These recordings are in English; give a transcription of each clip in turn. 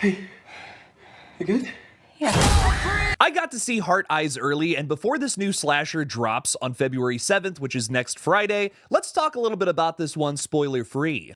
Hey, you good? Yeah. I got to see Heart Eyes early, and before this new slasher drops on February 7th, which is next Friday, let's talk a little bit about this one spoiler-free.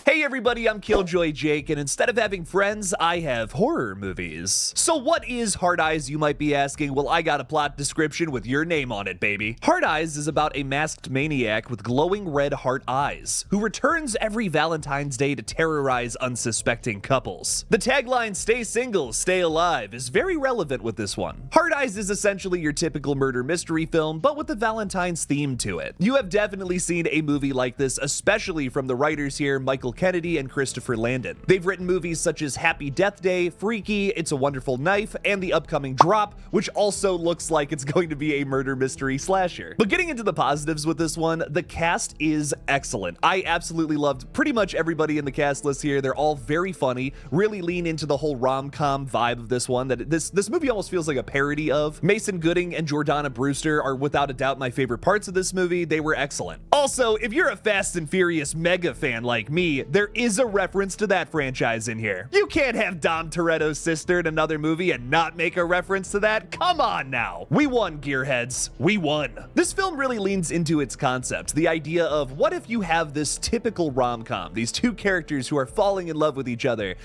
Hey everybody, I'm KillJoy Jake, and instead of having friends, I have horror movies. So what is Heart Eyes, you might be asking? Well, I got a plot description with your name on it, baby. Heart Eyes is about a masked maniac with glowing red heart eyes, who returns every Valentine's Day to terrorize unsuspecting couples. The tagline, "Stay single, stay alive," is very relevant with this one. Heart Eyes is essentially your typical murder mystery film, but with a Valentine's theme to it. You have definitely seen a movie like this, especially from the writers here, Michael Kennedy and Christopher Landon. They've written movies such as Happy Death Day, Freaky, It's a Wonderful Knife, and the upcoming Drop, which also looks like it's going to be a murder mystery slasher. But getting into the positives with this one, the cast is excellent. I absolutely loved pretty much everybody in the cast list here. They're all very funny, really lean into the whole rom-com vibe of this one that this movie almost feels like a parody of. Mason Gooding and Jordana Brewster are without a doubt my favorite parts of this movie. They were excellent. Also, if you're a Fast and Furious mega fan like me, there is a reference to that franchise in here. You can't have Dom Toretto's sister in another movie and not make a reference to that. Come on now. We won, gearheads. We won. This film really leans into its concept, the idea of what if you have this typical rom-com, these two characters who are falling in love with each other,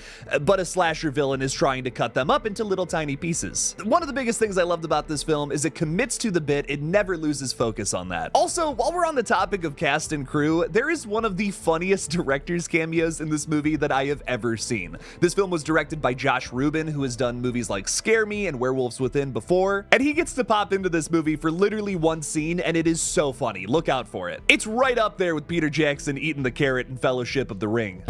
but a slasher villain is trying to cut them up into little tiny pieces. One of the biggest things I loved about this film is it commits to the bit, it never loses focus on that. Also, while we're on the topic of cast and crew, there is one of the funniest director's cameos in this movie that I have ever seen. This film was directed by Josh Rubin, who has done movies like Scare Me and Werewolves Within before, and he gets to pop into this movie for literally one scene, and it is so funny. Look out for it. It's right up there with Peter Jackson eating the carrot in Fellowship of the Ring.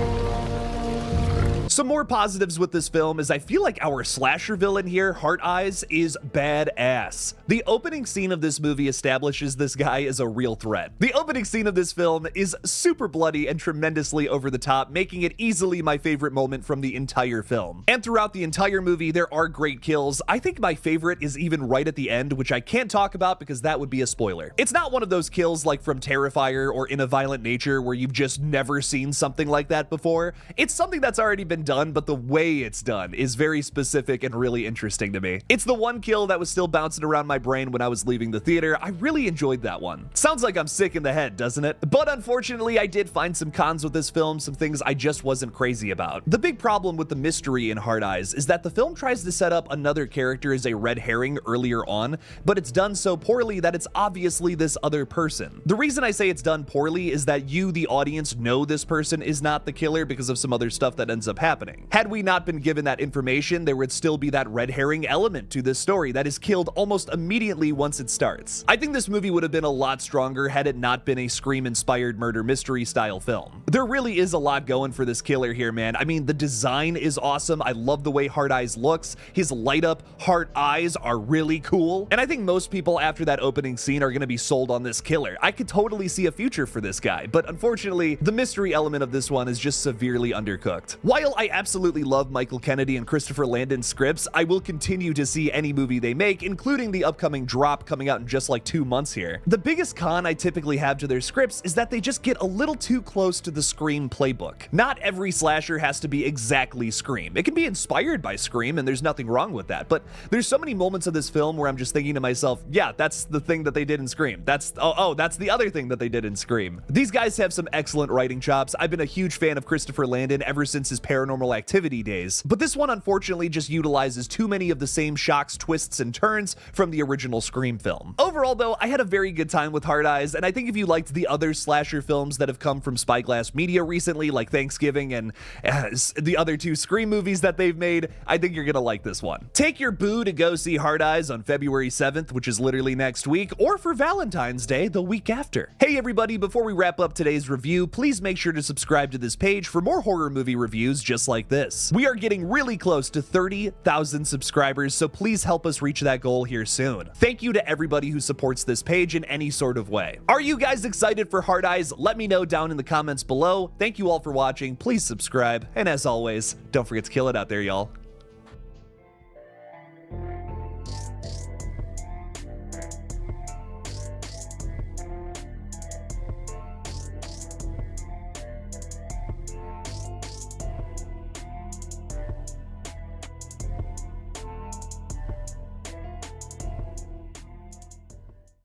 Some more positives with this film is I feel like our slasher villain here, Heart Eyes, is badass. The opening scene of this movie establishes this guy as a real threat. The opening scene of this film is super bloody and tremendously over the top, making it easily my favorite moment from the entire film. And throughout the entire movie, there are great kills. I think my favorite is even right at the end, which I can't talk about because that would be a spoiler. It's not one of those kills like from Terrifier or In a Violent Nature where you've just never seen something like that before. It's something that's already been done, but the way it's done is very specific and really interesting to me. It's the one kill that was still bouncing around my brain when I was leaving the theater. I really enjoyed that one. Sounds like I'm sick in the head, doesn't it? But unfortunately, I did find some cons with this film, some things I just wasn't crazy about. The big problem with the mystery in Heart Eyes is that the film tries to set up another character as a red herring earlier on, but it's done so poorly that it's obviously this other person. The reason I say it's done poorly is that you, the audience, know this person is not the killer because of some other stuff that ends up happening. Had we not been given that information, there would still be that red herring element to this story that is killed almost immediately once it starts. I think this movie would have been a lot stronger had it not been a Scream-inspired murder mystery style film. There really is a lot going for this killer here, man. I mean, the design is awesome. I love the way Heart Eyes looks. His light up heart eyes are really cool. And I think most people after that opening scene are going to be sold on this killer. I could totally see a future for this guy, but unfortunately, the mystery element of this one is just severely undercooked. While I absolutely love Michael Kennedy and Christopher Landon scripts, I will continue to see any movie they make, including the upcoming Drop coming out in just like 2 months here. The biggest con I typically have to their scripts is that they just get a little too close to the Scream playbook. Not every slasher has to be exactly Scream. It can be inspired by Scream, and there's nothing wrong with that, but there's so many moments of this film where I'm just thinking to myself, yeah, that's the thing that they did in Scream. That's the other thing that they did in Scream. These guys have some excellent writing chops. I've been a huge fan of Christopher Landon ever since his Paranormal Activity days, but this one unfortunately just utilizes too many of the same shocks, twists, and turns from the original Scream film. Overall though, I had a very good time with Heart Eyes, and I think if you liked the other slasher films that have come from Spyglass Media recently, like Thanksgiving and the other 2 Scream movies that they've made, I think you're gonna like this one. Take your boo to go see Heart Eyes on February 7th, which is literally next week, or for Valentine's Day the week after. Hey everybody, before we wrap up today's review, please make sure to subscribe to this page for more horror movie reviews just like this. We are getting really close to 30,000 subscribers, so please help us reach that goal here soon. Thank you to everybody who supports this page in any sort of way. Are you guys excited for Heart Eyes? Let me know down in the comments below. Thank you all for watching. Please subscribe, and as always, don't forget to kill it out there, y'all.